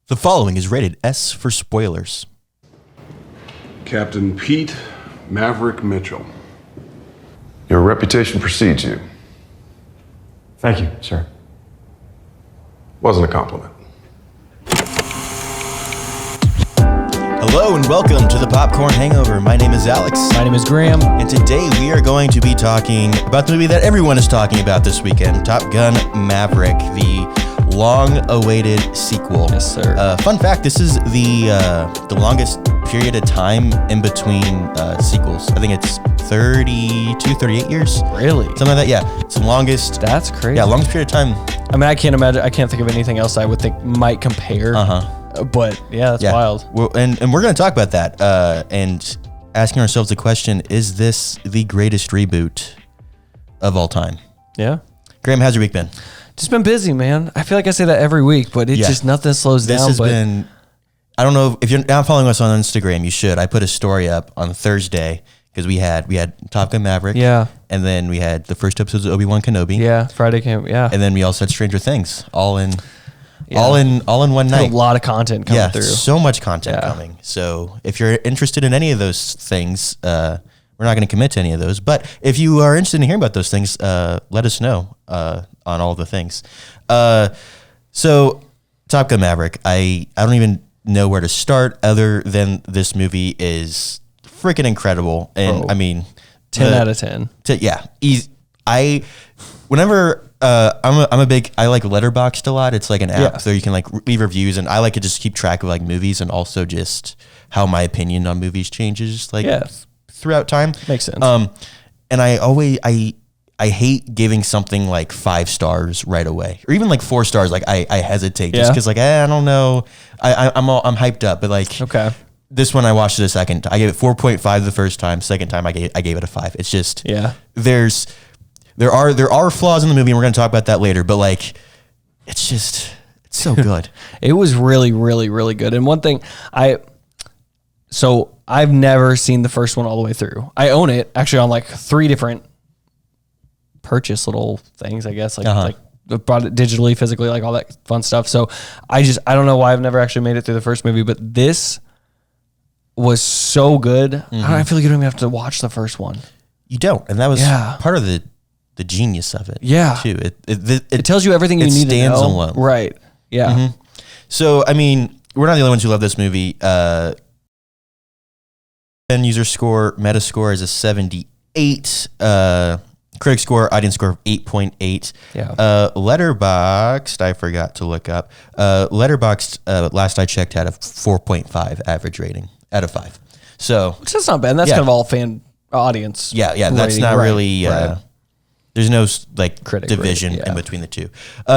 The following is rated S for spoilers. Captain Pete Maverick Mitchell. Your reputation precedes you. Thank you, sir. Wasn't a compliment. Hello and welcome to the Popcorn Hangover. My name is Alex. My name is Graham. And today we are going to be talking about the movie that everyone is talking about this weekend, Top Gun Maverick, the long-awaited sequel. Yes, sir. Fun fact, this is the longest period of time in between sequels. I think it's 38 years. Really? Something like that, yeah. It's the longest. That's crazy. Yeah, longest period of time. I mean, I can't think of anything else I would think might compare. But yeah, that's wild. And we're going to talk about that and asking ourselves the question, is this the greatest reboot of all time? Yeah. Graham, how's your week been? Just been busy, man. I feel like I say that every week, but it's just nothing slows down. This has been, I don't know, if you're not following us on Instagram, you should. I put a story up on Thursday because we had Top Gun Maverick. Yeah. And then we had the first episodes of Obi-Wan Kenobi. Yeah, Friday came, yeah. And then we also had Stranger Things, all in one night. A lot of content coming through. So much content coming. So if you're interested in any of those things, we're not going to commit to any of those. But if you are interested in hearing about those things, let us know on all the things. So Top Gun Maverick, I don't even know where to start other than this movie is freaking incredible. And I mean, 10 out of 10. Yeah. Whenever I'm a big, I like Letterboxd a lot. It's like an app so you can like leave reviews, and I like to just keep track of like movies and also just how my opinion on movies changes throughout time. Makes sense. And I hate giving something like 5 stars right away, or even like 4 stars. Like I hesitate just because like I don't know. I'm hyped up, but like this one I watched it a second. I gave it 4.5 the first time. Second time I gave it a 5. It's just there are flaws in the movie, and we're going to talk about that later. But like it's so good. It was really, really, really good. And one thing I've never seen the first one all the way through. I own it actually on like 3 different purchase little things, I guess, like brought it digitally, physically, like all that fun stuff. So I don't know why I've never actually made it through the first movie, but this was so good. I feel like you don't even have to watch the first one. You don't, and that was part of the genius of it. Yeah, too. It tells you everything you need to know. It stands alone, right? Yeah. So I mean, we're not the only ones who love this movie. User score, Metascore is a 78. Critic score, audience score of 8.8. Yeah. Letterboxd, I forgot to look up. Letterboxd, last I checked, had a 4.5 average rating out of 5. So, which is not bad. That's kind of all fan audience. Yeah. That's not really. There's no like critic division in between the two.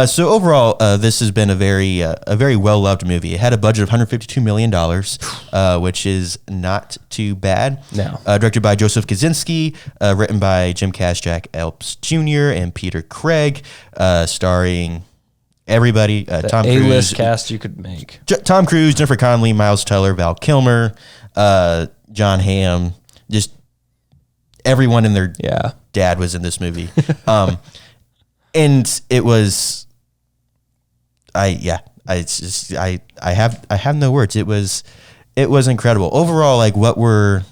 So overall, this has been a very well loved movie. It had a budget of $152 million, which is not too bad. No. Directed by Joseph Kosinski, written by Jim Cash, Jack Epps Jr., and Peter Craig, starring everybody. Tom Cruise, A-list cast you could make. Tom Cruise, Jennifer Connelly, Miles Teller, Val Kilmer, John Hamm, just everyone in their dad was in this movie. And it was, I have no words. It was incredible. Overall, like what are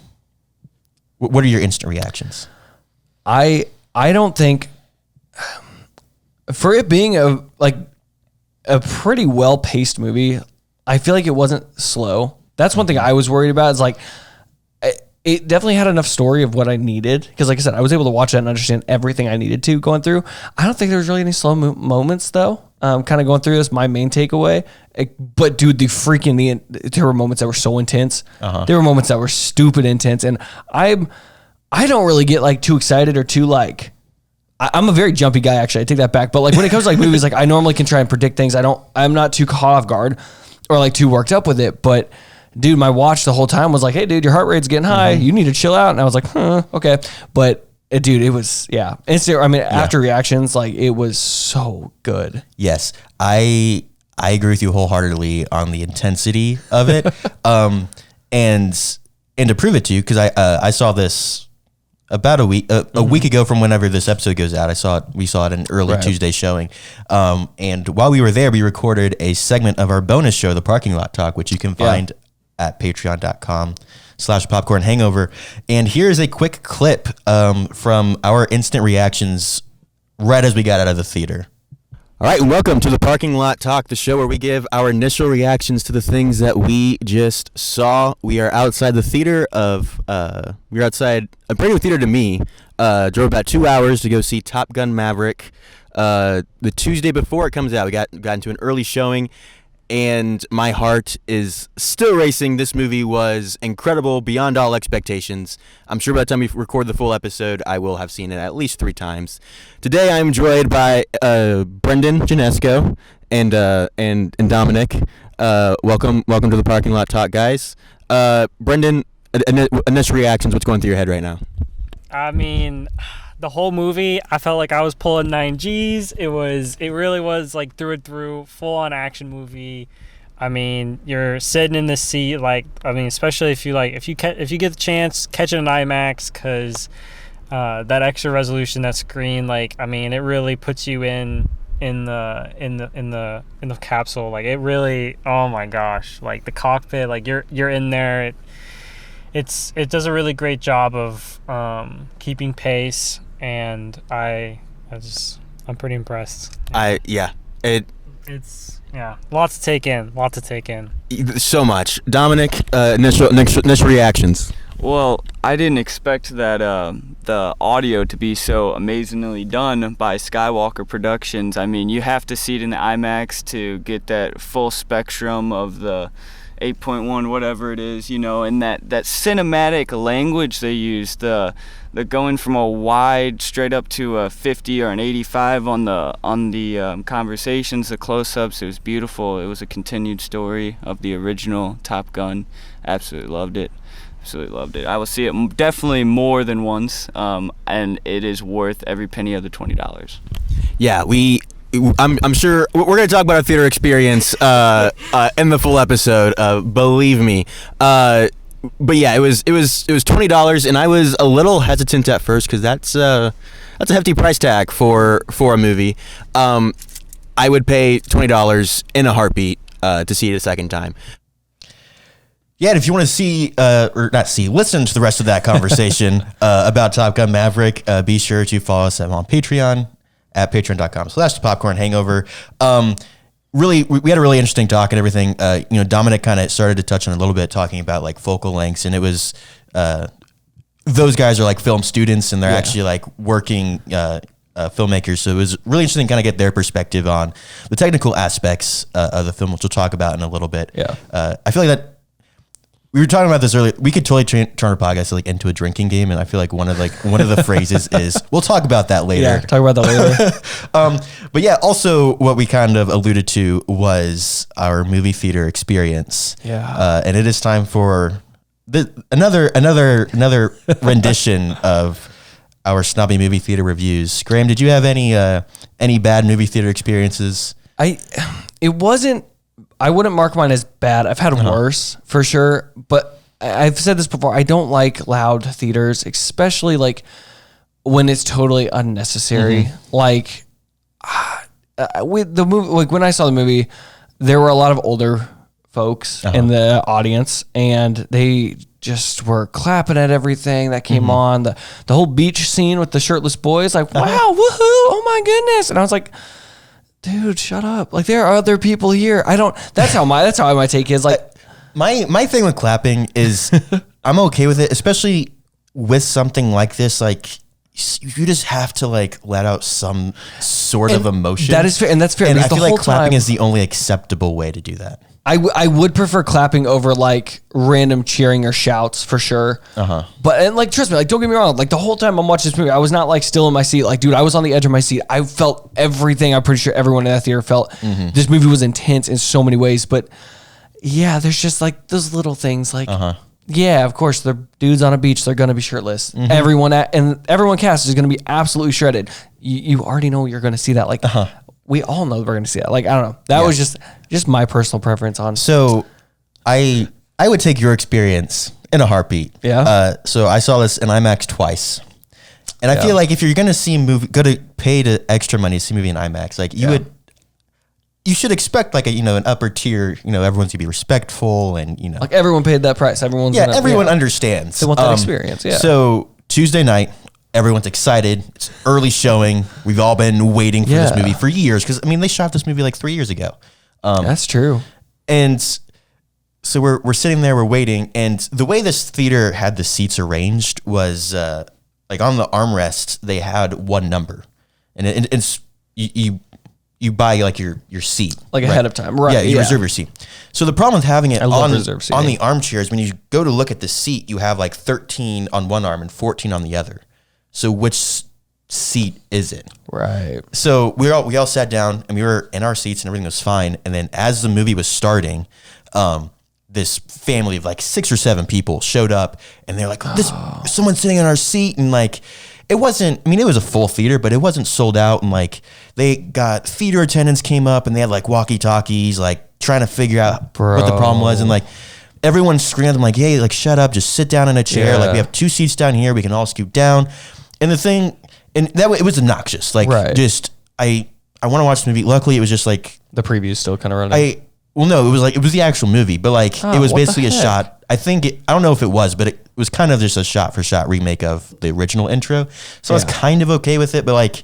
your instant reactions? I don't think, for it being a pretty well-paced movie, I feel like it wasn't slow. That's one thing I was worried about. Is like, it definitely had enough story of what I needed. Because like I said, I was able to watch that and understand everything I needed to going through. I don't think there was really any slow moments though. Kind of going through this, my main takeaway. But dude, there were moments that were so intense. There were moments that were stupid intense. And I don't really get like too excited or too like, I'm a very jumpy guy actually. I take that back. But like when it comes to like movies, like I normally can try and predict things. I'm not too caught off guard or like too worked up with it. But dude, my watch the whole time was like, hey, dude, your heart rate's getting high. You need to chill out. And I was like, okay. But dude, it was, after reactions, like it was so good. Yes. I agree with you wholeheartedly on the intensity of it. And to prove it to you, because I saw this about a week ago from whenever this episode goes out. We saw it in early Tuesday showing. And while we were there, we recorded a segment of our bonus show, The Parking Lot Talk, which you can find at patreon.com/popcorn hangover. And here's a quick clip from our instant reactions right as we got out of the theater. All right, and welcome to The Parking Lot Talk, the show where we give our initial reactions to the things that we just saw. We are outside the theater we're outside a brand new theater to me. Drove about 2 hours to go see Top Gun Maverick. The Tuesday before it comes out, we got into an early showing, and my heart is still racing. This movie was incredible, beyond all expectations. I'm sure by the time we record the full episode, I will have seen it at least 3 times. Today, I'm joined by Brendan Janesco and Dominic. Welcome to the Parking Lot Talk, guys. Brendan, initial reactions. What's going through your head right now? I mean, the whole movie, I felt like I was pulling 9Gs. It really was like through and through, full on action movie. I mean, you're sitting in the seat, especially if you get the chance, catch it in IMAX, because that extra resolution, that screen, it really puts you in the capsule. Like, it really, oh my gosh, like the cockpit, like you're in there. It does a really great job of keeping pace, and I'm pretty impressed. It's lots to take in. So much. Dominic, initial reactions. Well, I didn't expect that the audio to be so amazingly done by Skywalker Productions. I mean, you have to see it in the IMAX to get that full spectrum of the 8.1 whatever it is, and that cinematic language they use, the going from a wide straight up to a 50 or an 85 on the conversations, the close-ups. It was beautiful. It was a continued story of the original Top Gun. Absolutely loved it. I will see it definitely more than once, and it is worth every penny of the $20. Yeah, I'm sure we're going to talk about our theater experience in the full episode. Believe me. But yeah, it was $20, and I was a little hesitant at first because that's a hefty price tag for a movie. I would pay $20 in a heartbeat to see it a second time. Yeah, and if you want to listen to the rest of that conversation about Top Gun Maverick, be sure to follow us on Patreon at patreon.com/popcorn hangover. Really, we had a really interesting talk and everything. Dominic kind of started to touch on it a little bit, talking about like focal lengths, and it was those guys are like film students, and they're actually like working filmmakers. So it was really interesting to kind of get their perspective on the technical aspects of the film, which we'll talk about in a little bit. Yeah, I feel like that. We were talking about this earlier. We could totally turn our podcast into a drinking game, and I feel like one of the phrases is, we'll talk about that later. Yeah, talk about that later. But yeah, also what we kind of alluded to was our movie theater experience. Yeah. And it is time for another rendition of our snobby movie theater reviews. Graham, did you have any bad movie theater experiences? I wouldn't mark mine as bad. I've had worse for sure, but I've said this before. I don't like loud theaters, especially like when it's totally unnecessary. Like with the movie, like when I saw the movie, there were a lot of older folks in the audience, and they just were clapping at everything that came on. The whole beach scene with the shirtless boys, like, wow, woohoo, oh my goodness. And I was like, dude, shut up. Like, there are other people here. That's how my take is. Like, my thing with clapping is I'm okay with it, especially with something like this. Like, you just have to like let out some sort of emotion. That is fair, and that's fair. And I feel like clapping is the only acceptable way to do that. I would prefer clapping over like random cheering or shouts for sure. But and like, trust me, like, don't get me wrong. Like, the whole time I'm watching this movie, I was not like still in my seat. Like, dude, I was on the edge of my seat. I felt everything. I'm pretty sure everyone in that theater felt. This movie was intense in so many ways. But yeah, there's just like those little things. Like, yeah, of course, they're dudes on a beach. They're gonna be shirtless. Everyone cast is gonna be absolutely shredded. You already know you're gonna see that. Like. We all know we're going to see that. Like, I don't know. That was just my personal preference on. So I would take your experience in a heartbeat. Yeah. So I saw this in IMAX twice. And I feel like if you're gonna see a movie, go to pay the extra money to see a movie in IMAX, like you should expect like an upper tier. Everyone's gonna be respectful, and like everyone paid that price. Everyone understands. They want that experience. Yeah. So Tuesday night, everyone's excited. It's early showing. We've all been waiting for this movie for years because they shot this movie like 3 years ago. That's true. And so we're sitting there, we're waiting, and the way this theater had the seats arranged was like on the armrest they had one number, and it's you buy like your seat like ahead of time, right? Yeah, you reserve your seat. So the problem with having it on the armchairs, when you go to look at the seat, you have like 13 on one arm and 14 on the other. So which seat is it? Right. So we all sat down and we were in our seats and everything was fine. And then as the movie was starting, this family of like 6 or 7 people showed up and they're like, someone's sitting in our seat, and like it wasn't, it was a full theater, but it wasn't sold out, and like they got theater attendants came up and they had like walkie-talkies, like trying to figure out what the problem was, and like everyone screamed at them like, hey, like shut up, just sit down in a chair. Like we have 2 seats down here, we can all scoot down. And the thing, and that way it was obnoxious. Like just I want to watch the movie. Luckily, it was just like the preview's still kind of running. No, it was the actual movie, but like it was basically a shot. I don't know if it was, but it was kind of just a shot for shot remake of the original intro. So I was kind of okay with it, but like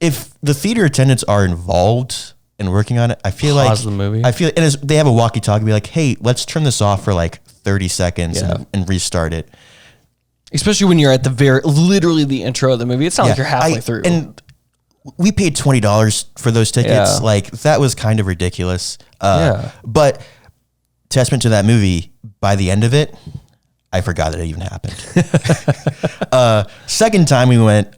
if the theater attendants are involved in working on it, I feel Pause the movie. I feel, and they have a walkie-talkie, be like, hey, let's turn this off for like 30 seconds and restart it. Especially when you're at literally the intro of the movie. It's not like you're halfway through. And we paid $20 for those tickets. Yeah. Like that was kind of ridiculous. But testament to that movie, by the end of it, I forgot that it even happened. Second time we went,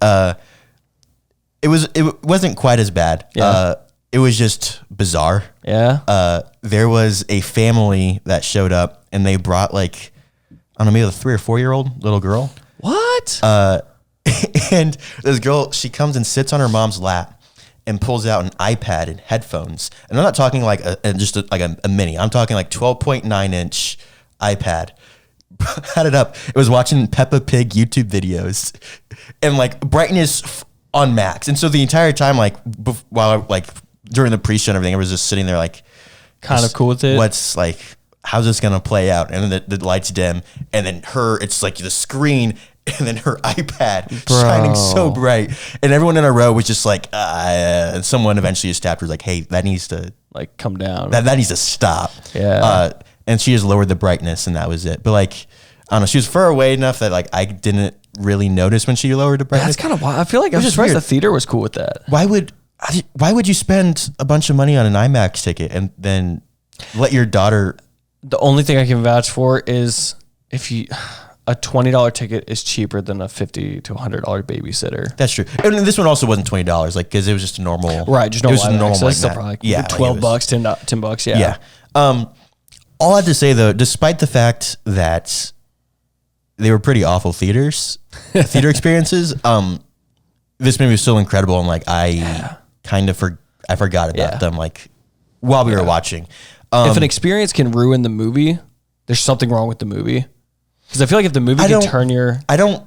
it wasn't quite as bad. Yeah. It was just bizarre. Yeah. There was a family that showed up and they brought like, I don't know, maybe a 3 or 4 year old little girl. What? And this girl, she comes and sits on her mom's lap and pulls out an iPad and headphones. And I'm not talking like a mini. I'm talking like 12.9 inch iPad. Had it up. It was watching Peppa Pig YouTube videos and like brightness on max. And so the entire time, like while like during the pre-show and everything, I was just sitting there like kind of cool with it. What's like, how's this gonna play out? And then the lights dim, and then it's like the screen, and then her iPad shining so bright, and everyone in a row was just like, and someone eventually just tapped her like, hey, that needs to like come down. That needs to stop. Yeah. And she just lowered the brightness, and that was it. But like, I don't know, she was far away enough that like I didn't really notice when she lowered the brightness. That's kind of wild. I feel like I was surprised the theater was cool with that. Why would you spend a bunch of money on an IMAX ticket and then let your daughter? The only thing I can vouch for is if a $20 ticket is cheaper than a $50 to $100 babysitter. That's true. And this one also wasn't $20, like because it was just a normal, right? Just normal. It was normal, so like still that. probably Yeah, $12, $10. Yeah. Yeah. All I have to say though, despite the fact that they were pretty awful theater experiences, this movie was still incredible, and like I forgot about them like while we were watching. If an experience can ruin the movie, there's something wrong with the movie. Because I feel like if the movie can turn your... I don't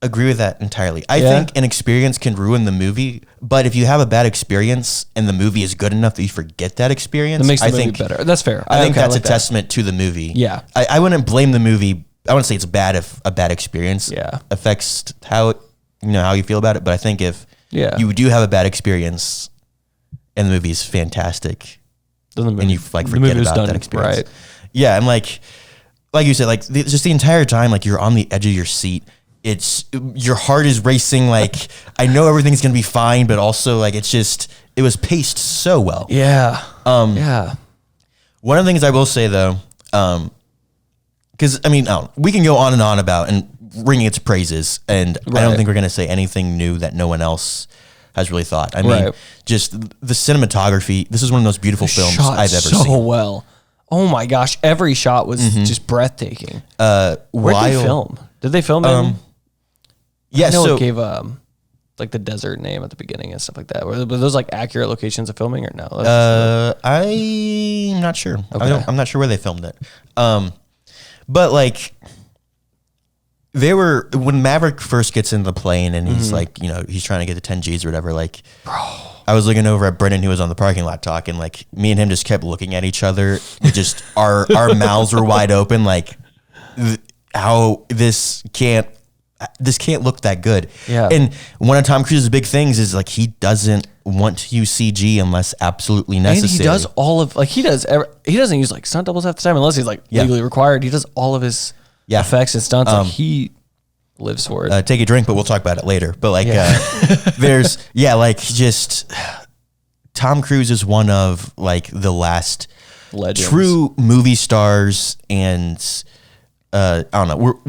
agree with that entirely. I think an experience can ruin the movie, but if you have a bad experience and the movie is good enough that you forget that experience, that makes the movie better. That's fair. I think that's a testament to the movie. Yeah. I wouldn't blame the movie. I wouldn't say it's bad if a bad experience affects how you feel about it. But I think if you do have a bad experience and the movie is fantastic, and you like forget about that experience. Right. Yeah, and like you said, like just the entire time, like you're on the edge of your seat. It's your heart is racing. Like I know everything's gonna be fine, but also like it was paced so well. Yeah. One of the things I will say though, because we can go on and on about and ringing its praises, and I don't think we're gonna say anything new that no one else has really thought. I mean, just the cinematography. This is one of the most beautiful films I've ever seen. So well. Oh my gosh, every shot was just breathtaking. Where did they film? Did they film in? Yeah, I know it gave like the desert name at the beginning and stuff like that. Were those like accurate locations of filming or no? I'm not sure. Okay. I'm not sure where they filmed it. But like when Maverick first gets in the plane and he's like, he's trying to get the 10 G's or whatever, like, I was looking over at Brendan, who was on the parking lot talking, like, me and him just kept looking at each other. We just, our mouths were wide open, like, how this can't look that good. Yeah. And one of Tom Cruise's big things is, like, he doesn't want to use CG unless absolutely necessary. And he does all of, like, he doesn't use, like, stunt doubles half the time unless he's, like, legally required. He does all of his effects and stunts. Like, he lives for it. Take a drink, but we'll talk about it later. But, like, there's, just Tom Cruise is one of, like, the last legends. True movie stars, and I don't know.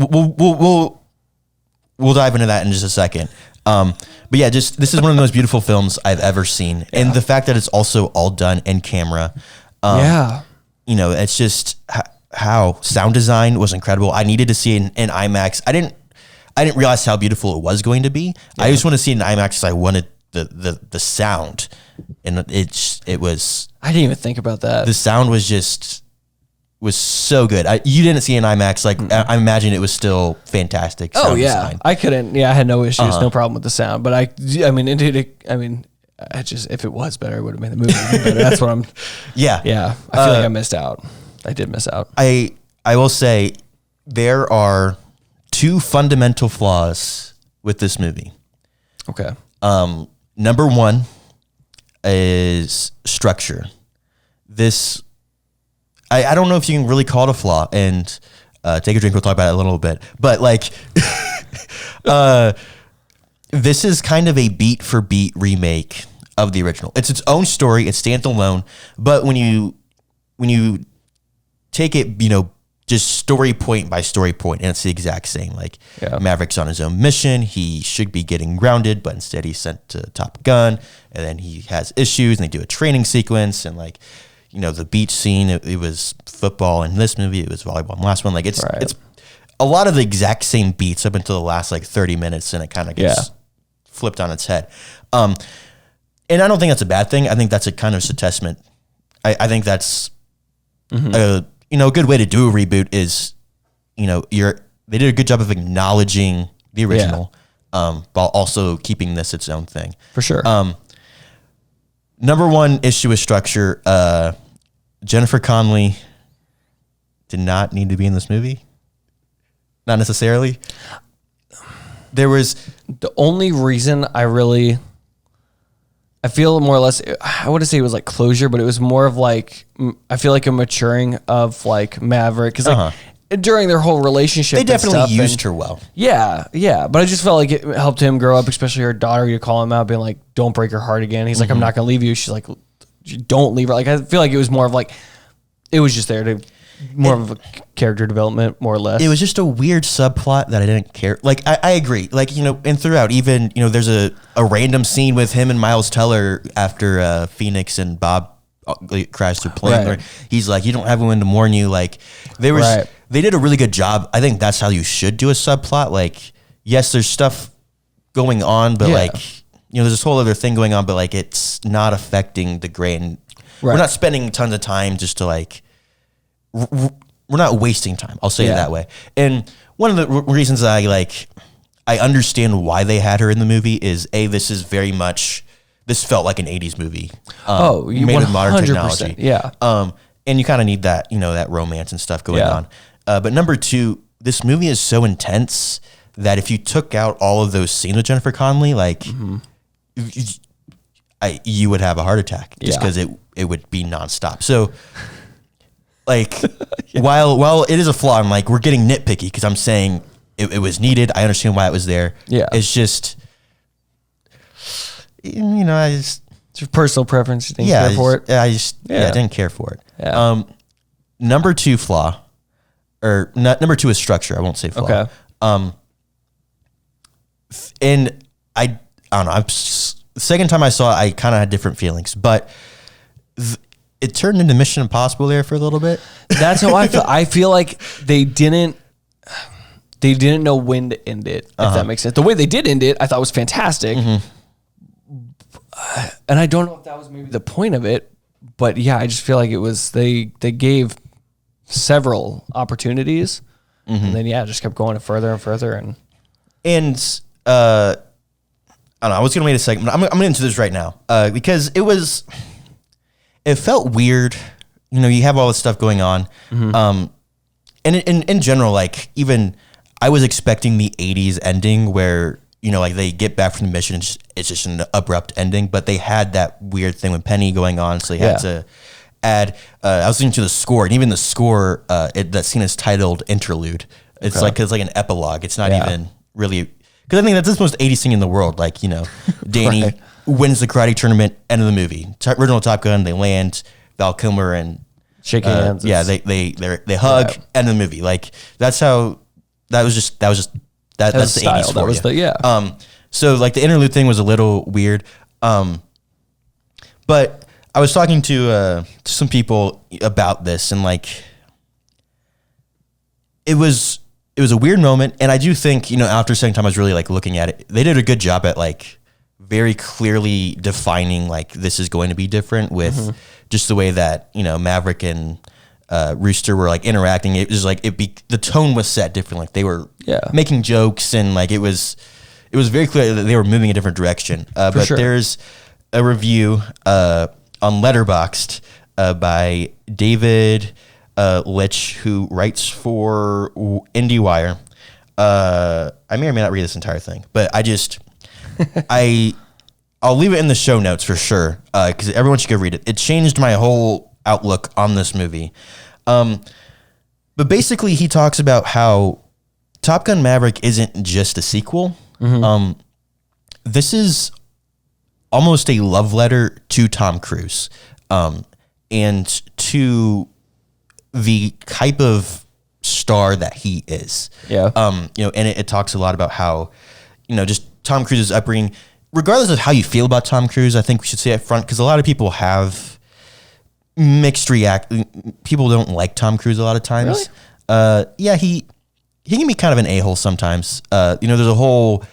We'll dive into that in just a second. But yeah, this is one of the most beautiful films I've ever seen, and the fact that it's also all done in camera. It's just how sound design was incredible. I needed to see it in IMAX. I didn't realize how beautiful it was going to be. I just want to see it in IMAX because I wanted the sound, and it was. I didn't even think about that. The sound was so good. You didn't see it in IMAX. Like, I imagine it was still fantastic. Sound design. I couldn't. I had no issues, no problem with the sound. But I mean, if it was better, it would have made the movie even better. That's what I'm. Yeah. I feel like I missed out. I did miss out. I will say there are two fundamental flaws with this movie. Okay. Number one is structure. I don't know if you can really call it a flaw, and take a drink, we'll talk about it a little bit. But, like, this is kind of a beat for beat remake of the original. It's its own story, it's standalone, but when you take it, just story point by story point, and it's the exact same. Like, Maverick's on his own mission. He should be getting grounded, but instead he's sent to Top Gun, and then he has issues, and they do a training sequence, and, like, the beach scene, it was football in this movie, it was volleyball in the last one. Like, it's a lot of the exact same beats up until the last, like, 30 minutes, and it kind of gets flipped on its head. And I don't think that's a bad thing. I think that's a kind of a testament. I think that's a good way to do a reboot is, they did a good job of acknowledging the original, while also keeping this its own thing. For sure. Number one issue with structure, Jennifer Connelly did not need to be in this movie. Not necessarily. There was the only reason I feel more or less, I wouldn't say it was like closure, but it was more of like, I feel like a maturing of like Maverick. Cause like during their whole relationship, they definitely used her well. Yeah. But I just felt like it helped him grow up, especially her daughter, to call him out, being like, don't break her heart again. He's like, I'm not going to leave you. She's like, don't leave her. Like, I feel like it was more of like, it was just there to more of a character development, more or less. It was just a weird subplot that I didn't care. Like, I agree. Like, and throughout, even, there's a random scene with him and Miles Teller after Phoenix and Bob crashed their plane. Right. He's like, you don't have anyone to mourn you. Like, they did a really good job. I think that's how you should do a subplot. Like, yes, there's stuff going on, but like, there's this whole other thing going on, but like, it's not affecting the grand. Right. We're not spending tons of time just to like, we're not wasting time. I'll say it that way. And one of the reasons I understand why they had her in the movie is this felt like an 80s movie. Made with modern technology. Yeah. And you kind of need that, that romance and stuff going on. But number two, this movie is so intense that if you took out all of those scenes with Jennifer Connelly, like, you would have a heart attack just because it would be nonstop. So, like, while it is a flaw, I'm like, we're getting nitpicky because I'm saying it was needed. I understand why it was there. Yeah. It's just, it's your personal preference. You didn't care for it? I didn't care for it. Yeah. Number two flaw, or number two is structure. I won't say flaw. Okay. And I don't know. The second time I saw it, I kind of had different feelings, but it turned into Mission Impossible there for a little bit. That's how I feel. I feel like they didn't know when to end it, if that makes sense. The way they did end it, I thought was fantastic. And I don't know if that was maybe the point of it, but yeah, I just feel like it was, they gave several opportunities and then just kept going further and further, and I don't know. I was gonna make a segment. I'm gonna into this right now because it felt weird. You know, you have all this stuff going on, and in general, like even I was expecting the '80s ending where, you know, like they get back from the mission, it's just an abrupt ending, but they had that weird thing with Penny going on, so they had to add. I was listening to the score, and even the score, that scene is titled Interlude. It's like an epilogue. It's not even really, because I think that's the most '80s thing in the world. Like, you know, Danny wins the karate tournament, end of the movie. Original Top Gun, they land, Val Kilmer and shake hands. Yeah, they hug, end of the movie. Like that's how. That's the style. 80s. That was the So like the interlude thing was a little weird. But I was talking to some people about this, and like it was a weird moment. And I do think, you know, after a second time I was really like looking at it, they did a good job at like very clearly defining like this is going to be different with just the way that, you know, Maverick and Rooster were like interacting. It was like the tone was set different. Like they were making jokes, and like it was very clear that they were moving a different direction. But sure. There's a review on Letterboxd by David Litch, who writes for IndieWire. I may or may not read this entire thing, but I'll leave it in the show notes for sure, because everyone should go read it. It changed my whole outlook on this movie. But basically he talks about how Top Gun Maverick isn't just a sequel. This is almost a love letter to Tom Cruise, and to the type of star that he is. You know, and it talks a lot about how, you know, just Tom Cruise's upbringing, regardless of how you feel about Tom Cruise, I think we should say up front, because a lot of people have mixed people don't like Tom Cruise a lot of times. Really? Yeah, he can be kind of an a-hole sometimes. You know, there's a whole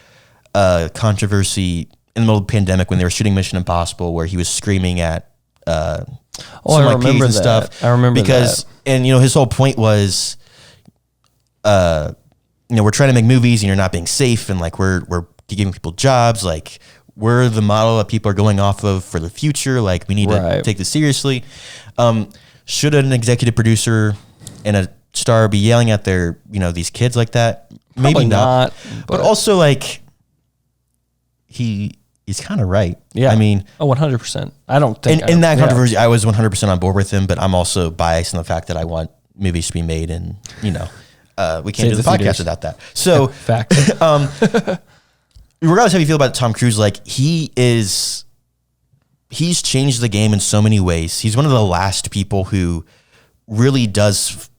controversy in the middle of the pandemic when they were shooting Mission Impossible where he was screaming at I remember that. Stuff. I remember because, and you know, his whole point was, you know, we're trying to make movies and you're not being safe, and like we're giving people jobs, like we're the model that people are going off of for the future. Like we need to take this seriously. Should an executive producer and a star be yelling at their, you know, these kids like that? Probably maybe not. But also like he's kind of right. Yeah. I mean, 100%. I don't think in that controversy, I was 100% on board with him, but I'm also biased in the fact that I want movies to be made, and you know, we can't do the podcast without that. So fact. Regardless of how you feel about Tom Cruise, like he's changed the game in so many ways. He's one of the last people who really does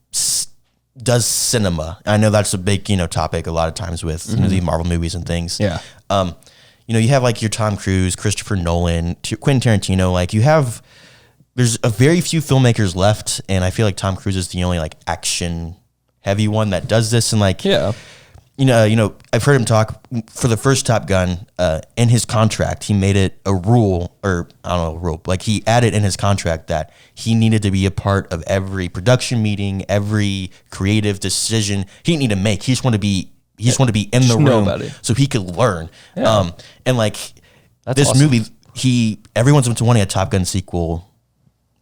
cinema. I know that's a big, you know, topic a lot of times with you know, the Marvel movies and things. Yeah. You know, you have like your Tom Cruise, Christopher Nolan, Quentin Tarantino. Like there's a very few filmmakers left, and I feel like Tom Cruise is the only like action heavy one that does this. And like, you know, I've heard him talk for the first Top Gun. In his contract, he made it a rule, or I don't know, a rule. Like he added in his contract that he needed to be a part of every production meeting, every creative decision he needed to make. He just wanted to be in the room so he could learn. And like this awesome. Movie, everyone's been wanting a Top Gun sequel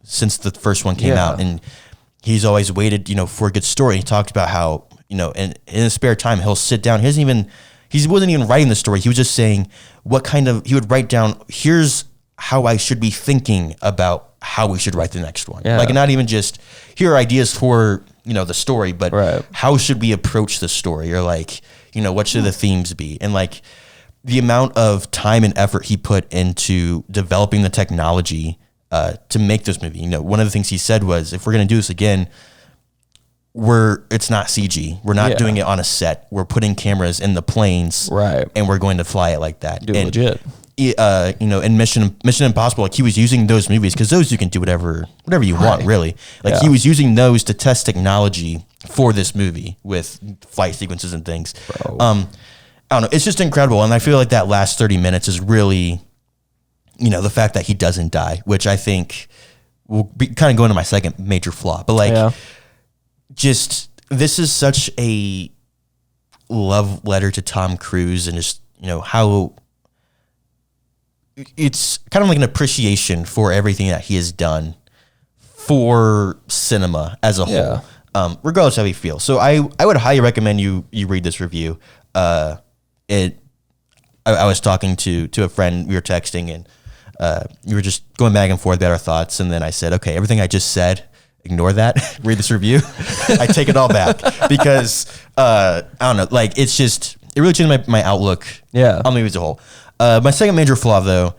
since the first one came out, and he's always waited, you know, for a good story. He talked about how, you know, in his spare time, he'll sit down. He wasn't even writing the story. He was just saying he would write down, here's how I should be thinking about how we should write the next one. Like not even just, here are ideas for, you know, the story, but how should we approach the story? Or like, you know, what should the themes be? And like the amount of time and effort he put into developing the technology to make this movie. You know, one of the things he said was, if we're going to do this again, it's not CG. We're not doing it on a set. We're putting cameras in the planes, and we're going to fly it like that. Legit. You know, in Mission Impossible, like he was using those movies because those you can do whatever you want, really. Like he was using those to test technology for this movie with flight sequences and things. I don't know. It's just incredible, and I feel like that last 30 minutes is really, you know, the fact that he doesn't die, which I think will be kind of going to my second major flaw. But like, just this is such a love letter to Tom Cruise, and just, how it's kind of like an appreciation for everything that he has done for cinema as a whole, regardless of how you feel. So I would highly recommend you read this review. I was talking to a friend, we were texting, and we were just going back and forth about our thoughts, and then I said, okay, everything I just said, ignore that, read this review. I take it all back, because I don't know, like, it really changed my outlook on the movie as a whole. My second major flaw, though,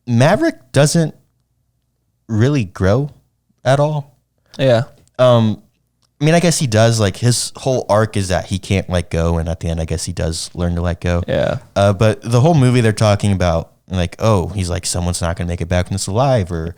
Maverick doesn't really grow at all. Yeah. I mean, I guess he does. Like, his whole arc is that he can't let go, and at the end, I guess he does learn to let go. Yeah. But the whole movie, they're talking about, like, oh, he's like, someone's not going to make it back from this alive, or,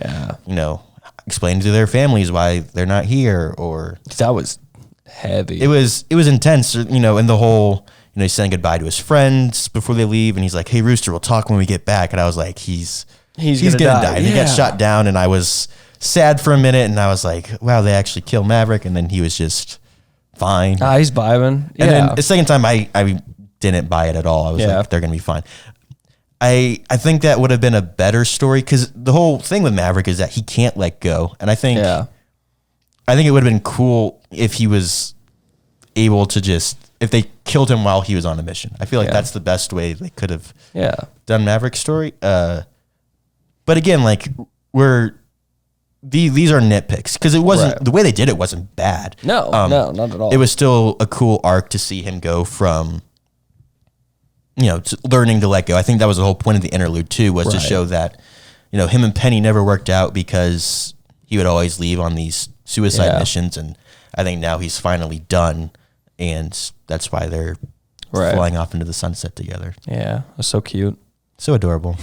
explain to their families why they're not here, or... That was heavy. It was intense, and the whole... he's saying goodbye to his friends before they leave, and he's like, hey, Rooster, we'll talk when we get back. And I was like, he's gonna die. And he got shot down, and I was sad for a minute, and I was like, wow, they actually killed Maverick, and then he was just fine. He's vibing. And then the second time, I didn't buy it at all. I was like, they're going to be fine. I think that would have been a better story, because the whole thing with Maverick is that he can't let go. And I think it would have been cool if he was able to if they killed him while he was on a mission. I feel like that's the best way they could have done Maverick's story. But again, like, these are nitpicks, because it wasn't the way they did it wasn't bad. No, not at all. It was still a cool arc to see him go from, to learning to let go. I think that was the whole point of the interlude too, was to show that, him and Penny never worked out, because he would always leave on these suicide missions, and I think now he's finally done, and that's why they're flying off into the sunset together. Yeah, it was so cute, so adorable.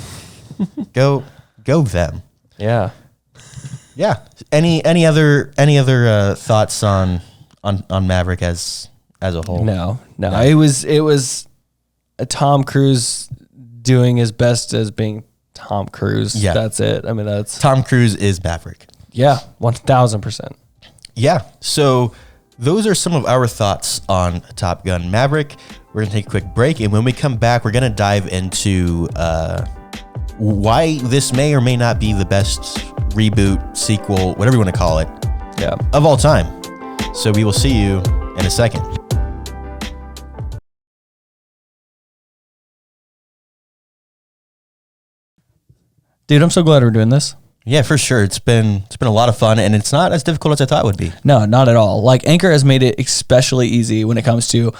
Go them. Yeah. Any other thoughts on Maverick as a whole? No. It was a Tom Cruise doing his best as being Tom Cruise. Yeah, that's it. I mean, that's Tom Cruise is Maverick. Yeah, 1000%. Yeah. So those are some of our thoughts on Top Gun Maverick. We're gonna take a quick break, and when we come back, we're gonna dive into why this may or may not be the best reboot, sequel, whatever you want to call it, of all time. So we will see you in a second. Dude, I'm so glad we're doing this. Yeah, for sure. It's been a lot of fun, and it's not as difficult as I thought it would be. No, not at all. Like, Anchor has made it especially easy when it comes to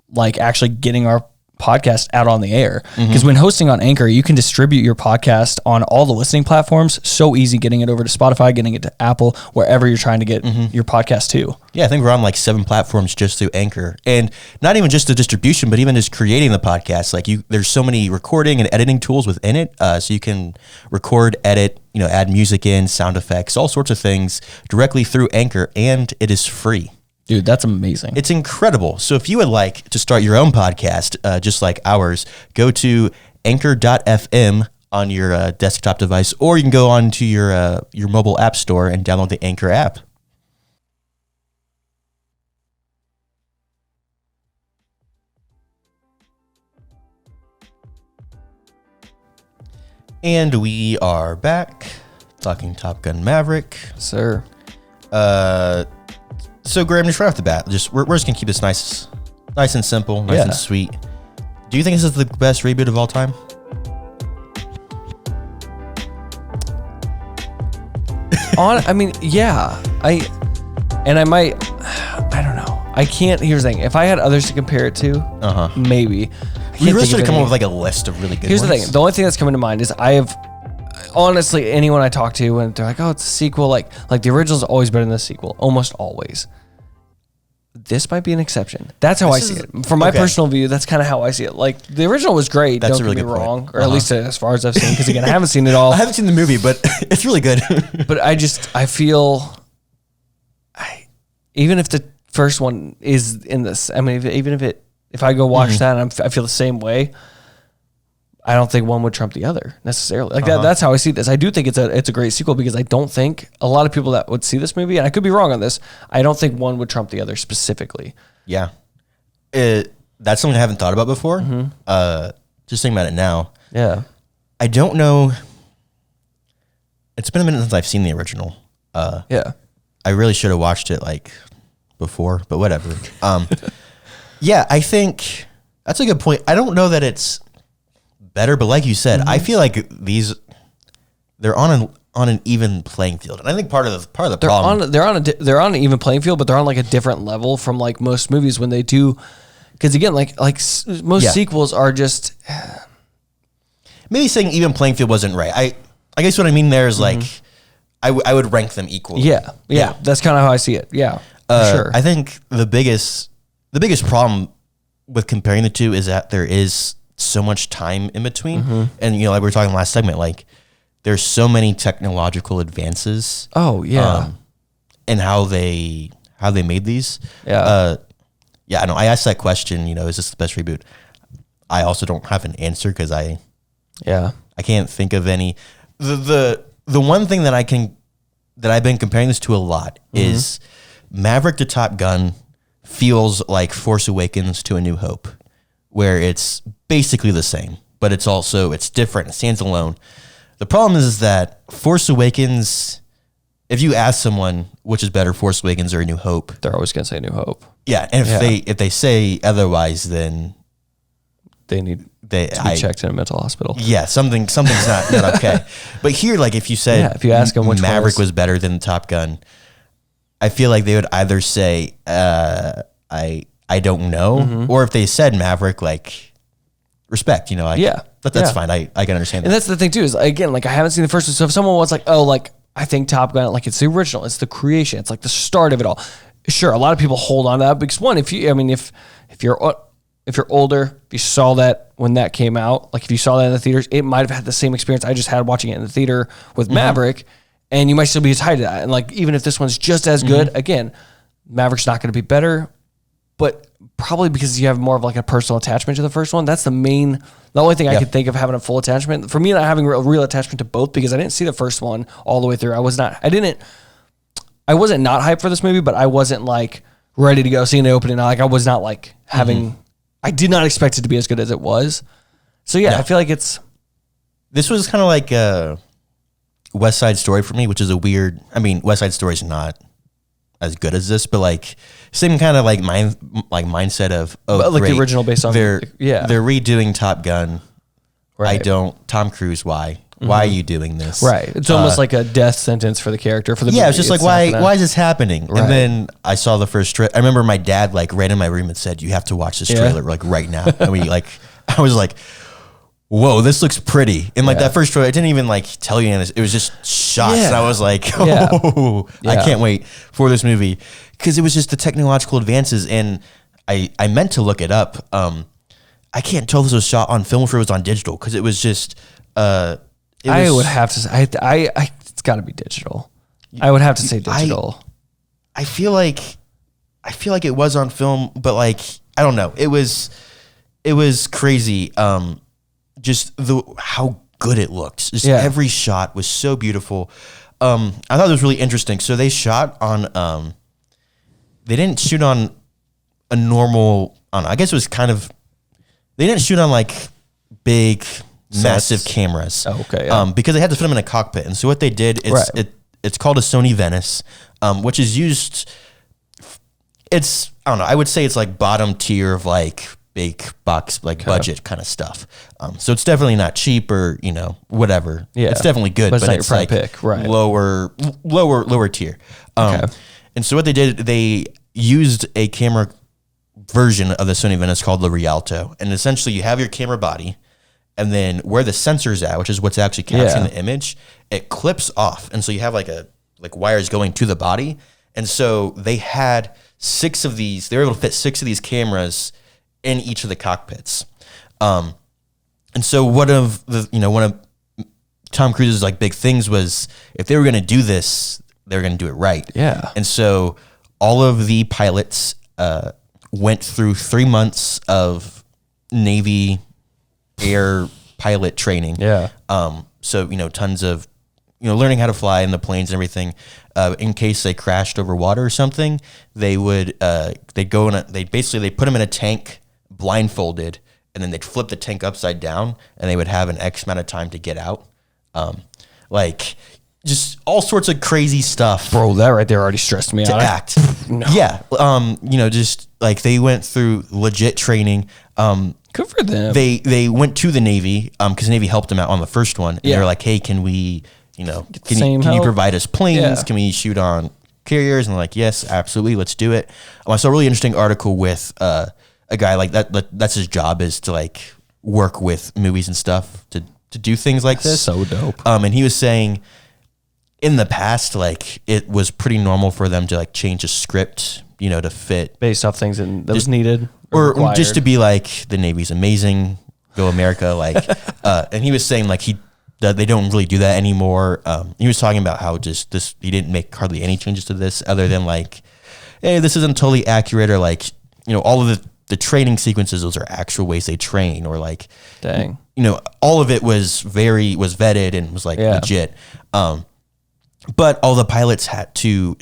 like actually getting our podcast out on the air, because when hosting on Anchor, you can distribute your podcast on all the listening platforms. So easy getting it over to Spotify, getting it to Apple, wherever you're trying to get your podcast to. Yeah, I think we're on like 7 platforms just through Anchor, and not even just the distribution, but even just creating the podcast. Like, there's so many recording and editing tools within it, so you can record, edit, add music in, sound effects, all sorts of things directly through Anchor, and it is free. Dude, that's amazing. It's incredible. So if you would like to start your own podcast, just like ours, go to anchor.fm on your desktop device, or you can go on to your mobile app store and download the Anchor app. And we are back talking Top Gun Maverick. Sir. So Graham, just right off the bat, we're just gonna keep this nice and simple, nice and sweet. Do you think this is the best reboot of all time? I mean, yeah. I don't know. I can't. Here's the thing. If I had others to compare it to, maybe. We really should have come up with like a list of really good ones. Here's the thing. The only thing that's coming to mind is honestly, anyone I talk to, and they're like, "Oh, it's a sequel." Like the original's always better than the sequel, almost always. This might be an exception. That's how I see it. From my personal view, that's kind of how I see it. Like, the original was great. That's don't a really get me good wrong, point. or at least as far as I've seen. Because again, I haven't seen it all. I haven't seen the movie, but it's really good. But I feel, even if the first one is in this, I mean, even if I go watch that, and I feel the same way. I don't think one would trump the other necessarily. Like that's how I see this. I do think it's a great sequel because I don't think a lot of people that would see this movie, and I could be wrong on this, I don't think one would trump the other specifically. Yeah. That's something I haven't thought about before. Just thinking about it now. Yeah. I don't know. It's been a minute since I've seen the original. Yeah. I really should have watched it like before, but whatever. Yeah, I think that's a good point. I don't know that it's better, but like you said, I feel like they're on an even playing field, and I think part of the problem they're on an even playing field, but they're on like a different level from like most movies when they do. Because again, like most sequels are just maybe saying even playing field wasn't right. I guess what I mean there is like I would rank them equally. Yeah. That's kind of how I see it. Yeah, sure. I think the biggest problem with comparing the two is that there is so much time in between, and like we were talking last segment, like there's so many technological advances. Oh yeah, and how they made these. Yeah. I know. I asked that question. Is this the best reboot? I also don't have an answer because I can't think of any. The one thing that I've been comparing this to a lot is Maverick to Top Gun feels like Force Awakens to A New Hope, where it's basically the same, but it's different. It stands alone. The problem is that Force Awakens, if you ask someone which is better, Force Awakens or A New Hope, they're always going to say New Hope. Yeah, and if they say otherwise, then they need to be checked in a mental hospital. Yeah, something's not okay. But here, like if you said, if you ask them which Maverick was better than Top Gun, I feel like they would either say I don't know, or if they said Maverick, like respect, but that's fine. I can understand that. And that's the thing too, is again, like I haven't seen the first one. So if someone was like, oh, like I think Top Gun, like it's the original, it's the creation, it's like the start of it all. Sure, a lot of people hold on to that because one, if you're older, if you saw that when that came out, like if you saw that in the theaters, it might have had the same experience I just had watching it in the theater with Maverick, and you might still be tied to that. And like even if this one's just as good, again, Maverick's not going to be better, but probably because you have more of like a personal attachment to the first one. That's the only thing I could think of having a full attachment. For me, not having a real attachment to both because I didn't see the first one all the way through. I wasn't not hyped for this movie, but I wasn't like ready to go seeing the opening. Like I was not like having, I did not expect it to be as good as it was. So yeah, I feel like this was kind of like a West Side Story for me, which is West Side Story is not as good as this, but like same kind of like mindset of like the original based on they're redoing Top Gun. Right. Tom Cruise, why? Why are you doing this? Right. It's almost like a death sentence for the character for the movie. It's just like why is this happening? Right. And then I saw the first trailer. I remember my dad like ran in my room and said, "You have to watch this trailer like right now." And I was like, "Whoa, this looks pretty." And like that first trailer, it didn't even like tell you anything. It was just shots. And I was like, "Oh, I can't wait for this movie." Because it was just the technological advances, and I meant to look it up. I can't tell if this was shot on film or if it was on digital because it was just. I would have to say, it's got to be digital. I would have to say digital. I feel like it was on film, but like I don't know. It was crazy. Just how good it looked. Just every shot was so beautiful. I thought it was really interesting. So they shot on. They didn't shoot on a normal. I don't know. I guess it was kind of. They didn't shoot on like big. Massive cameras. Oh, okay. Yeah. Because they had to film in a cockpit. And so what they did is it's called a Sony Venice, which is used. It's, I don't know, I would say it's like bottom tier of like big box, like budget kind of stuff. So it's definitely not cheap or, whatever. Yeah. It's definitely good, but it's like pick. Right. lower tier. And so what they did, they used a camera version of the Sony Venice called the Rialto. And essentially you have your camera body. And then where the sensor's at, which is what's actually capturing the image, it clips off. And so you have like wires going to the body. And so they had 6 of these. They were able to fit 6 of these cameras in each of the cockpits. And so one of Tom Cruise's like big things was if they were going to do this, they were going to do it right. Yeah. And so all of the pilots went through 3 months of Navy air pilot training. Yeah. So, tons of, learning how to fly in the planes and everything. In case they crashed over water or something, they would, they'd put them in a tank blindfolded, and then they'd flip the tank upside down, and they would have an X amount of time to get out. Just all sorts of crazy stuff. Bro, that right there already stressed me out. To act. No. Yeah. Just like they went through legit training. Good for them. They went to the Navy, because the Navy helped them out on the first one. And they were like, hey, can we, can you provide us planes? Yeah. Can we shoot on carriers? And they're like, yes, absolutely. Let's do it. I saw a really interesting article with a guy like that. That's his job, is to like work with movies and stuff to do things like this. So dope. And he was saying, in the past, like it was pretty normal for them to like change a script, to fit based off things that was needed or just to be like, the Navy's amazing, go America. Like, and he was saying like that they don't really do that anymore. He was talking about how he didn't make hardly any changes to this other than like, hey, this isn't totally accurate, or like, all of the training sequences, those are actual ways they train, or like, dang, all of it was vetted and was like legit. But all the pilots had to,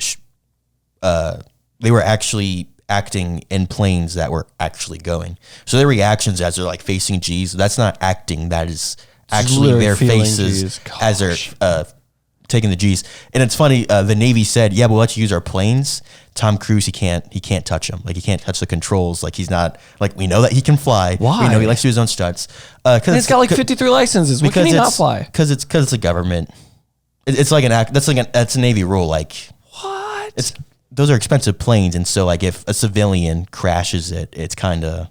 they were actually acting in planes that were actually going. So their reactions as they're like facing G's, that's not acting. That is actually their faces as they're taking the G's. And it's funny, the Navy said, yeah, we'll let you use our planes. Tom Cruise, he can't touch them. Like he can't touch the controls. Like he's not, like we know that he can fly. Why? We know he likes to do his own stunts. He's got like 53 licenses. What can he not fly? Because it's a government. It's like that's a Navy rule. Like what? Those are expensive planes, and so like if a civilian crashes it, it's kind of,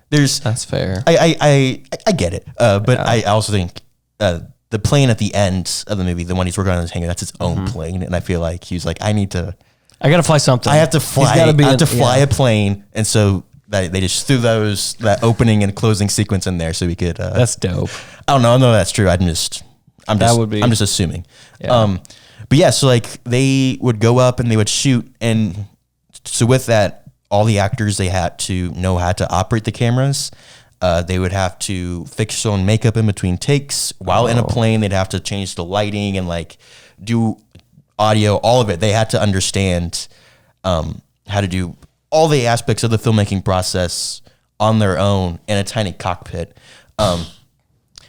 that's fair. I get it, but I also think the plane at the end of the movie, the one he's working on in his hangar, that's his own plane, and I feel like he was like, I gotta fly something. I have to fly. A plane, and so they just threw that opening and closing sequence in there so we could. That's dope. I don't know. I know that's true. I'm just assuming. Yeah. But yeah, so like they would go up and they would shoot, and so with that, all the actors, they had to know how to operate the cameras. They would have to fix their own makeup in between takes while in a plane. They'd have to change the lighting and like do audio, all of it. They had to understand how to do all the aspects of the filmmaking process on their own in a tiny cockpit,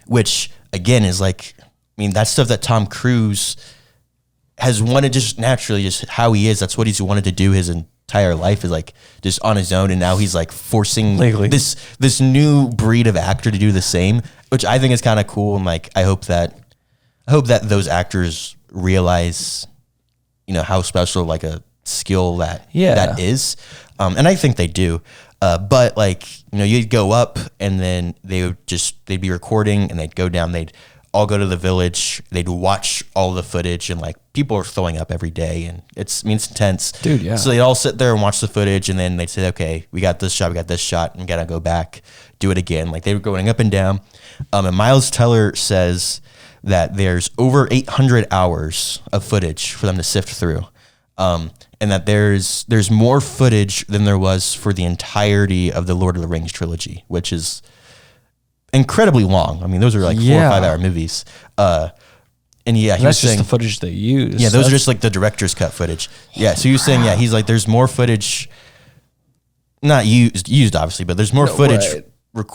which again is like, that's stuff that Tom Cruise has wanted, just naturally, just how he is. That's what he's wanted to do his entire life, is like just on his own. And now he's like forcing this new breed of actor to do the same, which I think is kind of cool. And like, I hope that those actors realize, how special like a skill that is. And I think they do. But like, you'd go up and then they'd be recording and they'd go down, they'd all go to the village, they'd watch all the footage, and like people are throwing up every day, and it's intense. Dude, yeah. So they'd all sit there and watch the footage, and then they'd say, okay, we got this shot, and we gotta go back, do it again. Like they were going up and down. And Miles Teller says that there's over 800 hours of footage for them to sift through. And that there's more footage than there was for the entirety of the Lord of the Rings trilogy, which is incredibly long. Those are like 4 or 5 hour movies. And yeah, that's just the footage they use. Yeah, those are just like the director's cut footage. Yeah, so you're saying, he's like, there's more footage, not used obviously, but there's more footage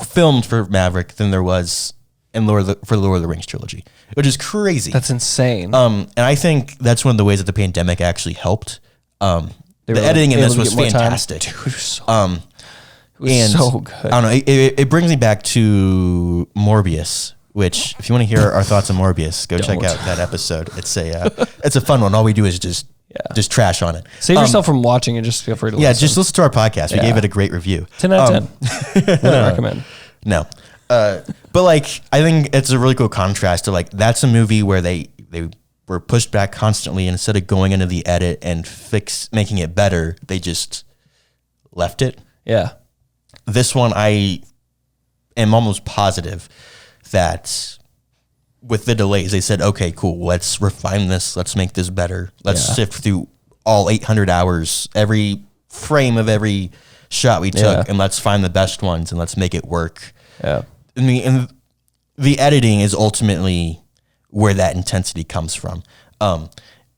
filmed for Maverick than there was in for the Lord of the Rings trilogy, which is crazy. That's insane. And I think that's one of the ways that the pandemic actually helped. The editing in this was fantastic. Dude, it was so good. I don't know. It brings me back to Morbius, which if you want to hear our thoughts on Morbius, go check out that episode. It's a fun one. All we do is just trash on it. Save yourself from watching and just feel free to listen. Yeah, just listen to our podcast. We gave it a great review. 10 out of 10. Wouldn't recommend. No. But like, I think it's a really cool contrast to like, that's a movie where they were pushed back constantly, and instead of going into the edit and making it better, they just left it. Yeah. This one, I am almost positive that with the delays, they said, okay, cool, let's refine this. Let's make this better. Let's sift through all 800 hours, every frame of every shot we took, and let's find the best ones and let's make it work. Yeah. And the editing is ultimately where that intensity comes from.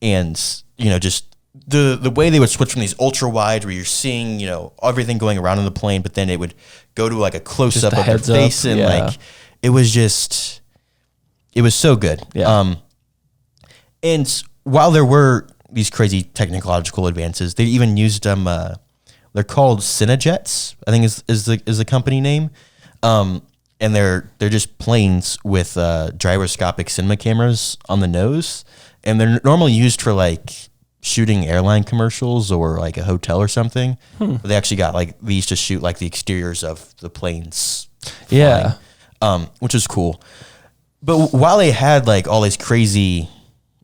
And, you know, just the way they would switch from these ultra wides where you're seeing, you know, everything going around in the plane, but then it would go to like a close up of their face. And like, it was so good. Yeah. And while there were these crazy technological advances, they even used they're called Cinejets, I think is the company name. And they're just planes with gyroscopic cinema cameras on the nose, and they're normally used for like shooting airline commercials or like a hotel or something. But they actually got like these to shoot like the exteriors of the planes. Yeah. Which is cool. But while they had like all these crazy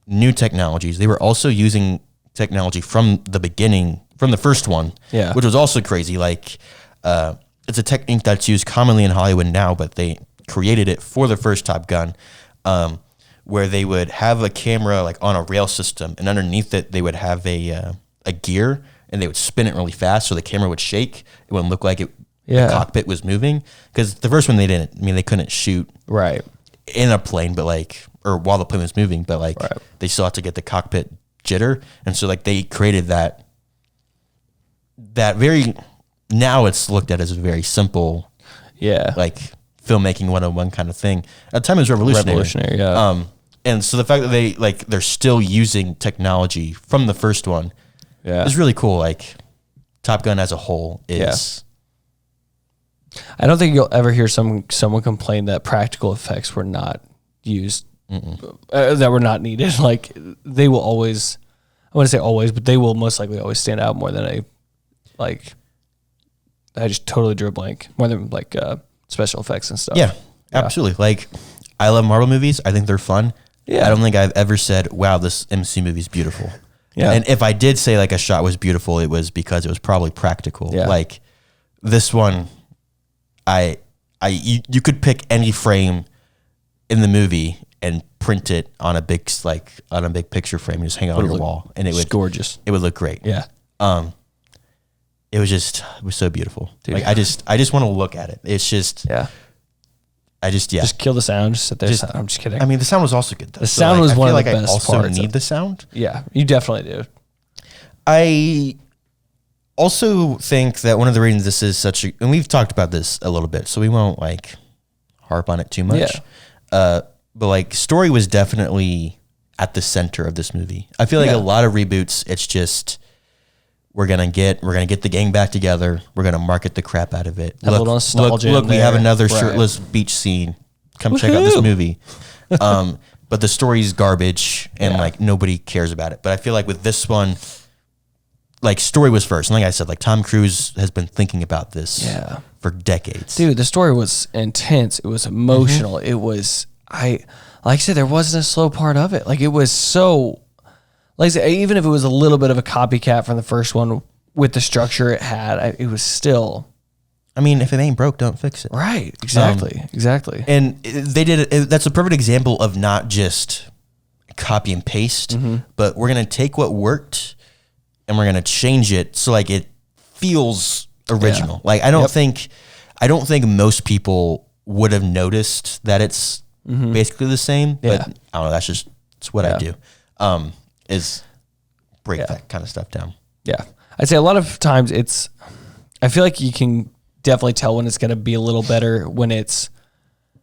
new technologies, they were also using technology from the beginning, from the first one, which was also crazy. Like, it's a technique that's used commonly in Hollywood now, but they created it for the first Top Gun, where they would have a camera like on a rail system, and underneath it they would have a gear, and they would spin it really fast, so the camera would shake. It wouldn't look like the cockpit was moving, because the first one they didn't. I mean, they couldn't shoot in a plane, but like, or while the plane was moving, but like they still had to get the cockpit jitter, and so like they created that very. Now it's looked at as a very simple, like filmmaking 101 kind of thing. At the time it was revolutionary. And so the fact that they're still using technology from the first one is really cool. Like Top Gun as a whole is. I don't think you'll ever hear someone complain that practical effects were not used, that were not needed. Like they will always, I wouldn't say always, but they will most likely always stand out more than I just totally drew a blank. More than like special effects and stuff. Yeah, absolutely. Like, I love Marvel movies. I think they're fun. Yeah. I don't think I've ever said, wow, this MC movie is beautiful. Yeah. And if I did say like a shot was beautiful, it was because it was probably practical. Yeah. Like this one, you could pick any frame in the movie and print it on a big picture frame and just hang it on your wall, and it was gorgeous. It would look great. Yeah. It was so beautiful. Dude. Like I just want to look at it. It's just just kill the sound. Just sit there. I'm just kidding. I mean, the sound was also good though. The sound was one of the best I also parts. Need the sound. Yeah, you definitely do. I also think that one of the reasons this is and we've talked about this a little bit, so we won't like harp on it too much. Yeah. But like story was definitely at the center of this movie. I feel like a lot of reboots, it's just we're gonna get the gang back together. We're gonna market the crap out of it. Have a little nostalgia. Look, we have another shirtless beach scene. Come check out this movie. But the story's garbage, and like nobody cares about it. But I feel like with this one, like story was first. And like I said, like Tom Cruise has been thinking about this for decades. Dude, the story was intense. It was emotional. It was like I said, there wasn't a slow part of it. Like it was so. Like I said, even if it was a little bit of a copycat from the first one with the structure it had, it was still. I mean, if it ain't broke, don't fix it. Right. Exactly. And they did it. That's a perfect example of not just copy and paste, but we're going to take what worked and we're going to change it so like it feels original. Like I don't think most people would have noticed that it's basically the same, but I don't know. It's what I do. Is break that kind of stuff down. Yeah. I'd say a lot of times I feel like you can definitely tell when it's going to be a little better when it's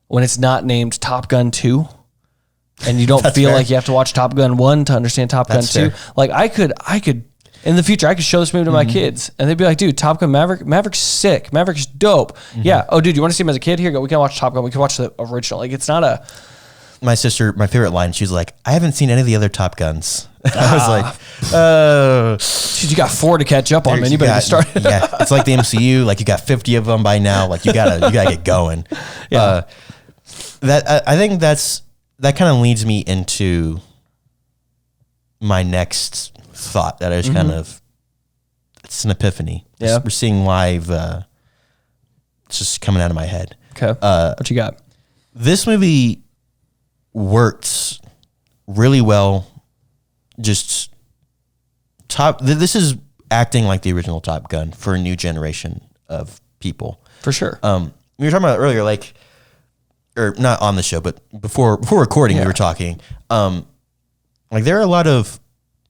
not named Top Gun 2 and you don't feel like you have to watch Top Gun 1 to understand Top Gun 2. Like I could in the future, I could show this movie to my kids and they'd be like, dude, Top Gun Maverick's sick. Maverick's dope. Yeah. Oh, dude, you want to see him as a kid? Here you go. We can watch Top Gun. We can watch the original. Like it's not a... My sister, my favorite line, she was like, I haven't seen any of the other Top Guns. I was like, oh. You got 4 to catch up on, man. You better get started. Yeah, it's like the MCU. Like you got 50 of them by now. Like you gotta get going. Yeah. I think that kind of leads me into my next thought that I was kind of, it's an epiphany. Yeah. We're seeing live, it's just coming out of my head. Okay. What you got? This movie works really well. Just this is acting like the original Top Gun for a new generation of people. For sure. We were talking about it earlier, like or not on the show, but before recording, we were talking. Like there are a lot of,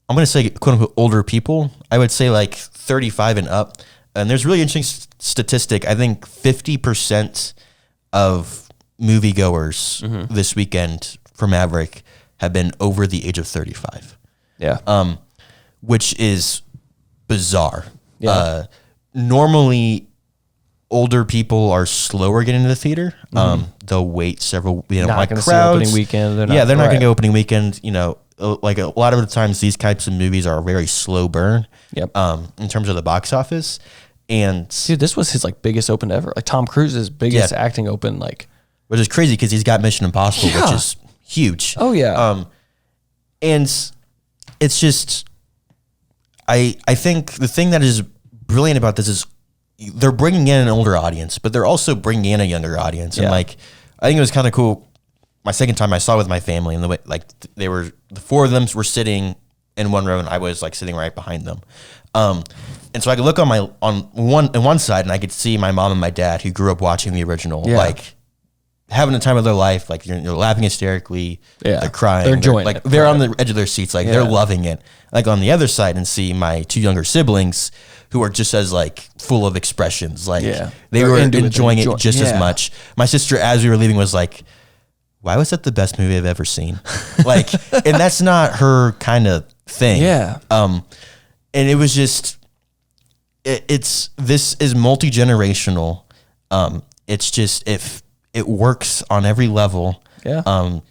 I'm going to say quote unquote older people. I would say like 35 and up. And there's really interesting statistic. I think 50% of moviegoers this weekend for Maverick have been over the age of 35. Yeah. Which is bizarre. Yeah. Normally, older people are slower getting into the theater. They'll wait several, not like going to see crowds. opening weekend. They're not going to go opening weekend. Like a lot of the times, these types of movies are a very slow burn. Yep. In terms of the box office, and dude, this was his like biggest open ever. Like Tom Cruise's biggest acting open. Like, which is crazy because he's got Mission Impossible, which is huge. Oh yeah. And it's just, I think the thing that is brilliant about this is they're bringing in an older audience, but they're also bringing in a younger audience. And like, I think it was kind of cool. My second time I saw it with my family, and the way like the four of them were sitting in one row, and I was like sitting right behind them. And so I could look on one side, and I could see my mom and my dad who grew up watching the original, like having the time of their life. Like you're laughing hysterically, they're crying, they're enjoying it. They're on the edge of their seats, like they're loving it. Like on the other side, and see my two younger siblings who are just as like full of expressions, like they were enjoying it just as much. My sister, as we were leaving, was like, why was that the best movie I've ever seen? Like, and that's not her kind of thing. Yeah. And it was just, this is multi-generational. It's just, if it works on every level. Yeah.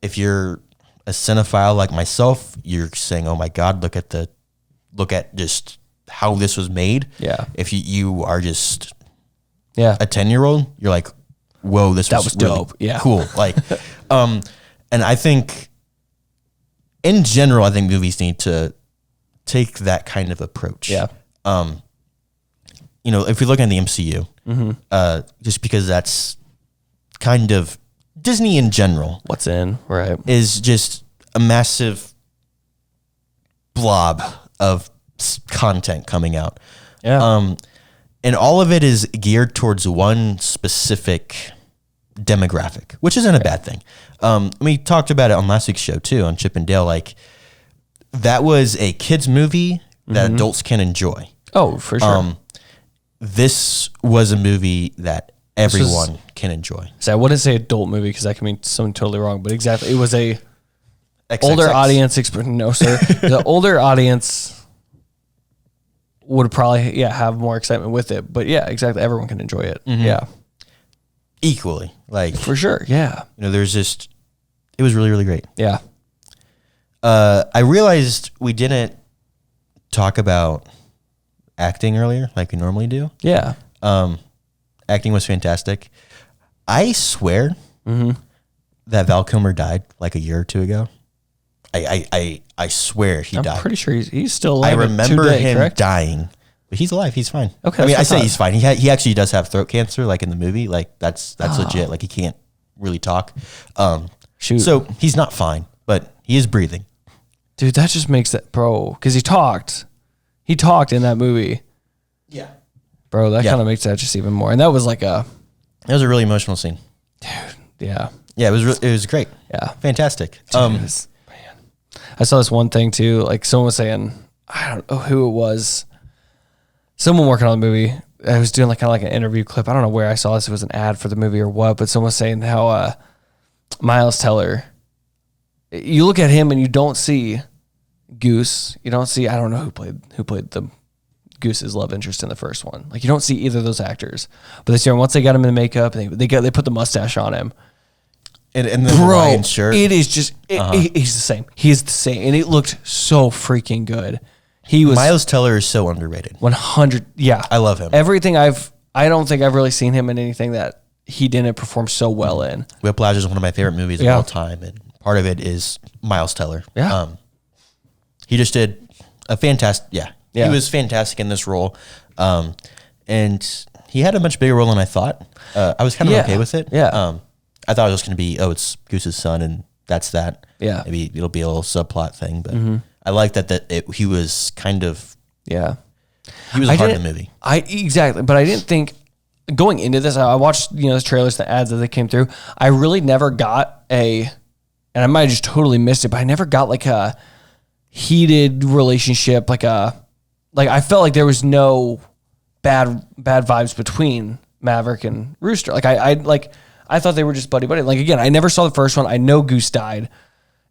If you're a cinephile like myself, you're saying, oh my God, look at just how this was made. Yeah. If you are just a 10-year-old, you're like, whoa, this was really dope. Yeah. Cool. Like, and I think in general, I think movies need to take that kind of approach. Yeah. If we look at the MCU, just because that's kind of Disney in general. What's in, right? Is just a massive blob of content coming out. Yeah. And all of it is geared towards one specific demographic, which isn't a bad thing. We talked about it on last week's show too, on Chip and Dale. Like, that was a kid's movie that adults can enjoy. Oh, for sure. This was a movie that everyone can enjoy. So I wouldn't say adult movie because that can mean something totally wrong, but exactly, it was a XXX. older audience. No, sir. The older audience would probably have more excitement with it, but exactly, everyone can enjoy it. Yeah, equally, like for sure. Yeah, there's just, it was really, really great. Yeah. I realized we didn't talk about acting earlier like we normally do. Yeah. Acting was fantastic. I swear that Val Kilmer died like a year or two ago. I swear he died. I'm pretty sure he's still alive. I remember today, him correct? dying, but he's alive. He's fine. Okay. I mean, I say he's fine. He actually does have throat cancer, like in the movie. Like that's legit. Like he can't really talk. Shoot. So he's not fine, but he is breathing. Dude, that just makes that, bro, because he talked in that movie. Yeah. Bro, that kind of makes that just even more. And that was like it was a really emotional scene. Dude, yeah. Yeah, it was great. Yeah. Fantastic. Man. I saw this one thing too, like someone was saying, I don't know who it was, someone working on the movie. I was doing like kind of like an interview clip. I don't know where I saw this. It was an ad for the movie or what, but someone was saying how Miles Teller, you look at him and you don't see Goose. You don't see, I don't know who played the Goose's love interest in the first one. Like you don't see either of those actors. But this year, once they got him in the makeup, they put the mustache on him. And the Hawaiian shirt. It is just he's the same. He's the same, and it looked so freaking good. He was Miles Teller is so underrated. 100. Yeah, I love him. Everything I don't think I've really seen him in anything that he didn't perform so well in. Whiplash is one of my favorite movies of all time, and part of it is Miles Teller. Yeah, he just did a fantastic. Yeah, he was fantastic in this role, and he had a much bigger role than I thought. I was kind of okay with it. Yeah. I thought it was going to be, it's Goose's son, and that's that. Yeah. Maybe it'll be a little subplot thing, but I like that he was kind of, he was a part of the movie. Exactly, but I didn't think, going into this, I watched, the trailers, the ads that they came through. I really never got and I might have just totally missed it, but I never got like a heated relationship, like I felt like there was no bad vibes between Maverick and Rooster. Like I thought they were just buddy. Like again, I never saw the first one. I know Goose died,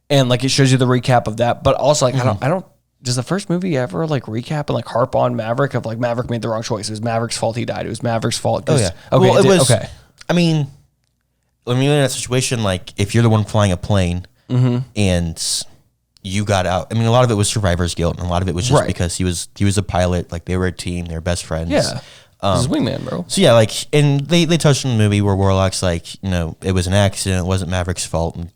and like it shows you the recap of that. But also like I don't. Does the first movie ever like recap and like harp on Maverick of like Maverick made the wrong choice? It was Maverick's fault he died. It was Maverick's fault. Oh yeah. Okay. Well, it was. Okay. I mean, when you're in that situation, like if you're the one flying a plane and you got out, I mean, a lot of it was survivor's guilt, and a lot of it was just because he was a pilot. Like they were a team. They were best friends. Yeah. This is wingman, bro. So yeah, like, and they touched on the movie where Warlock's like, it was an accident. It wasn't Maverick's fault. And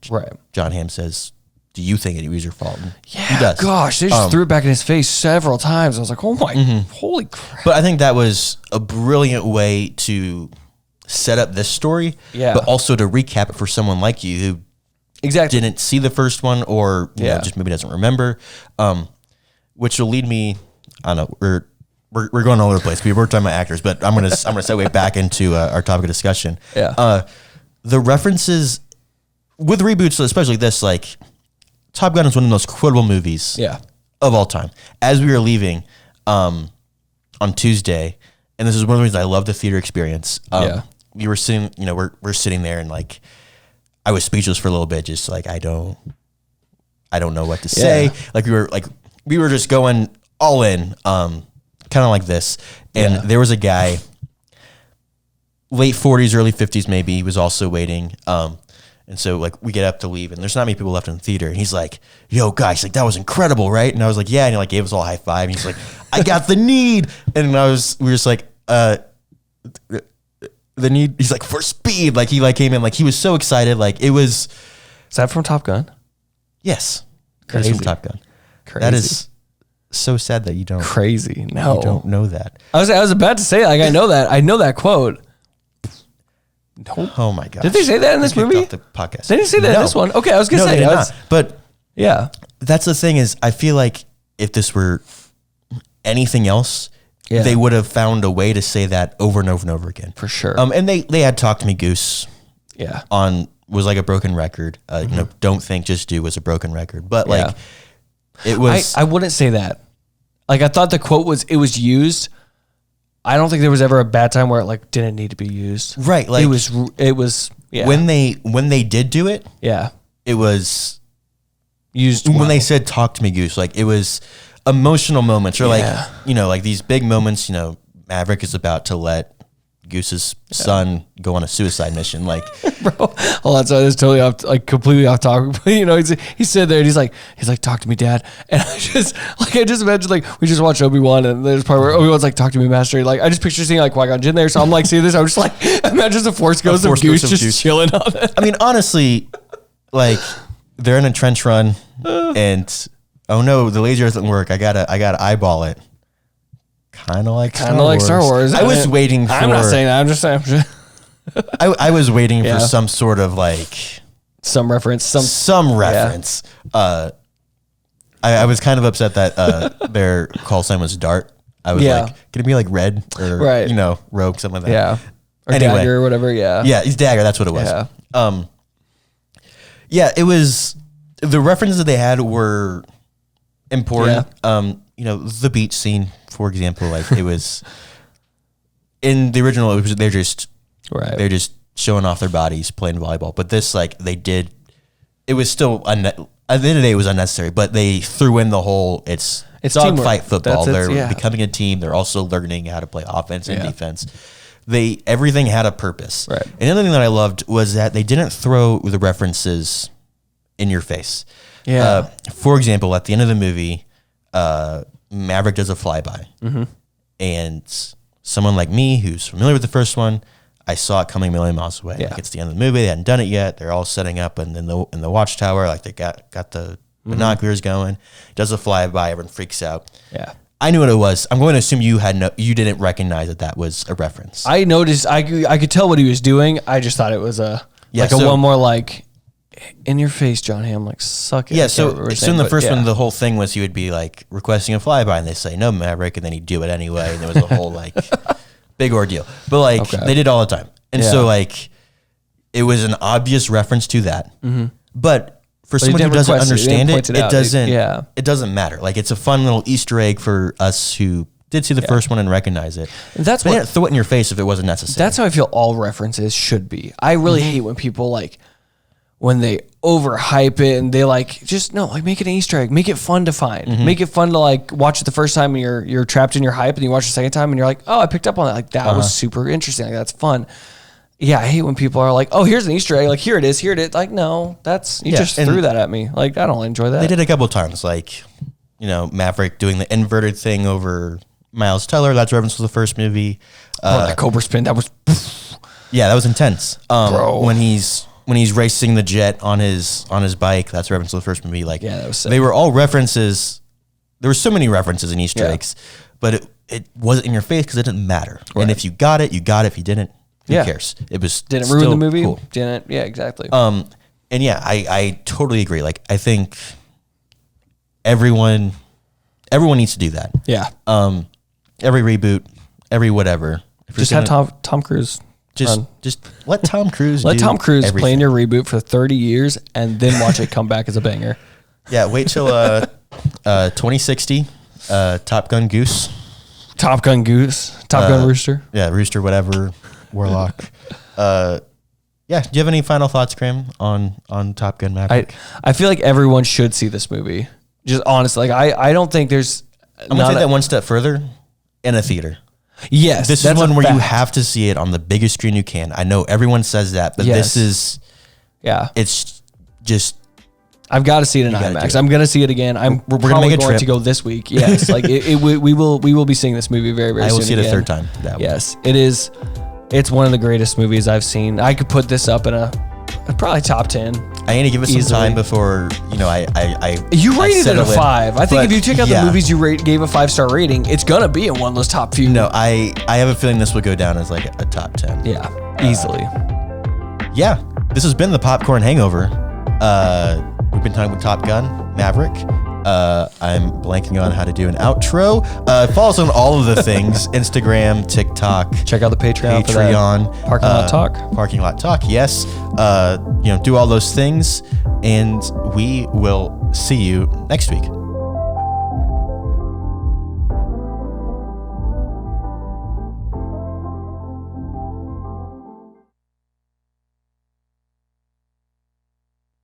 John Hamm says, do you think it was your fault? And he does. Gosh, they just threw it back in his face several times. I was like, oh my, holy crap. But I think that was a brilliant way to set up this story. Yeah. But also to recap it for someone like you who didn't see the first one or just maybe doesn't remember. Which will lead me, I don't know, we're going all over the place. We're talking about actors, but I'm gonna segue back into our topic of discussion. Yeah. The references with reboots, especially this, like Top Gun is one of the most quotable movies of all time. As we were leaving on Tuesday, and this is one of the reasons I love the theater experience. We were sitting, we're sitting there, and like I was speechless for a little bit, just like I don't know what to say. Like we were just going all in. Kind of like this. And there was a guy, late 40s, early 50s maybe, he was also waiting. And so like we get up to leave, and there's not many people left in the theater. And he's like, yo, guys, like that was incredible, right? And I was like, yeah. And he like gave us all a high five. And he's like, I got the need. And we were just like, the need, he's like, for speed. Like he like came in, like he was so excited. Like it was. Is that from Top Gun? Yes. Crazy. That's from Top Gun. Crazy. That is so sad that you don't. Crazy. No. You don't know that. I was about to say, like, I know that quote. Nope. Oh my gosh. Did they say that in this movie? The podcast. They didn't say that in this one. Okay, I was gonna say they did not. But yeah, that's the thing is, I feel like if this were anything else, they would have found a way to say that over and over and over again. For sure. And they had Talk to Me Goose. Yeah. Was like a broken record. Don't Think, Just Do was a broken record. But like it was. I wouldn't say that. Like I thought the quote was used. I don't think there was ever a bad time where it like didn't need to be used. Right. Like it was when they did do it. Yeah. It was used when they said Talk to Me Goose. Like it was emotional moments or like like these big moments. Maverick is about to let Goose's son go on a suicide mission. Like, bro, oh, that's totally completely off topic. But he said there and he's like, talk to me, Dad. And I just imagine like we just watched Obi-Wan and there's part where Obi-Wan's like, talk to me, Master. Like I just picture seeing like Qui-Gon Jinn there. So I'm like seeing this. I'm just like, imagine the Force Ghost of Goose just chilling on it. I mean, honestly, like they're in a trench run and oh no, the laser doesn't work. I gotta eyeball it. Kind of like Star Wars. I was waiting for. I'm not saying that. I'm just saying. I was waiting for some sort of like some reference. Some reference. I was kind of upset that their call sign was Dart. I was like, can it be like Red or Rogue, something like that? Yeah. Or Dagger or whatever. Yeah. Yeah, it's Dagger. That's what it was. Yeah. It was the references that they had were important. Yeah. The beach scene, for example, like it was in the original. They're just showing off their bodies playing volleyball. But this, like, they did. It was still at the end of the day, it was unnecessary. But they threw in the whole it's dogfight football. They're becoming a team. They're also learning how to play offense and defense. Everything had a purpose. Right. And the other thing that I loved was that they didn't throw the references in your face. Yeah. For example, at the end of the movie, Maverick does a flyby, and someone like me who's familiar with the first one, I saw it coming a million miles away. Like it's the end of the movie. They hadn't done it yet. They're all setting up, and then in the watchtower, like they got the binoculars going. Does a flyby. Everyone freaks out. Yeah, I knew what it was. I'm going to assume you didn't recognize that was a reference. I noticed. I could tell what he was doing. I just thought it was one more like. In your face, John Hamm, like, suck it. Yeah, so in the first one, the whole thing was he would be, like, requesting a flyby, and they say, no, Maverick, and then he'd do it anyway, and there was a whole, like, big ordeal. But like they did all the time. And so like it was an obvious reference to that. But for someone who doesn't understand it doesn't matter. Like it's a fun little Easter egg for us who did see the first one and recognize it. That's what throw it in your face if it wasn't necessary. That's how I feel all references should be. I really hate when people like when they overhype it and they like just make it an Easter egg, make it fun to find, make it fun to like watch it the first time and you're trapped in your hype, and you watch it the second time and you're like, oh, I picked up on that. Like that was super interesting. Like that's fun. Yeah, I hate when people are like, oh, here's an Easter egg. Like here it is. Like no, that's you just threw that at me. Like I don't enjoy that. They did it a couple of times. Like Maverick doing the inverted thing over Miles Teller. That's reference to the first movie. That Cobra spin. That was. Yeah, that was intense. When he's racing the jet on his bike, that's a reference to the first movie. Like, that was sick. They were all references. There were so many references and Easter eggs, but it wasn't in your face because it didn't matter. Right. And if you got it, you got it. If you didn't, who cares? It was didn't ruin the movie. Cool. Didn't. Yeah, exactly. And yeah, I totally agree. Like, I think everyone needs to do that. Yeah. Every reboot, every whatever. Just have Tom Cruise. Just let Tom Cruise let do Tom Cruise everything. play in your reboot for 30 years and then watch it come back as a banger. Yeah, wait till 2060, Top Gun Goose. Top Gun Rooster. Yeah, Rooster, whatever, Warlock. Yeah, do you have any final thoughts, Graham, on Top Gun Maverick? I feel like everyone should see this movie. Just honestly, like I don't think there's... I'm going to take that one step further, in a theater. Yes, this is one where you have to see it on the biggest screen you can. I know everyone says that, but this is, it's just. I've got to see it in IMAX. I'm gonna see it again. We're gonna make a trip to go this week. Yes, like we will be seeing this movie very very soon. I will see it a third time. Yes, it is. It's one of the greatest movies I've seen. I could put this up in a probably top 10. I need to give it some time before You rated it a 5. I think if you check out the movies you gave a 5-star rating, it's gonna be in one of those top few. No, I have a feeling this would go down as like a top 10. Yeah, easily. Yeah, this has been the Popcorn Hangover. We've been talking with Top Gun Maverick. I'm blanking on how to do an outro. Follow us on all of the things: Instagram, TikTok. Check out the Patreon. Parking Lot Talk. Parking Lot Talk. Yes. Do all those things, and we will see you next week.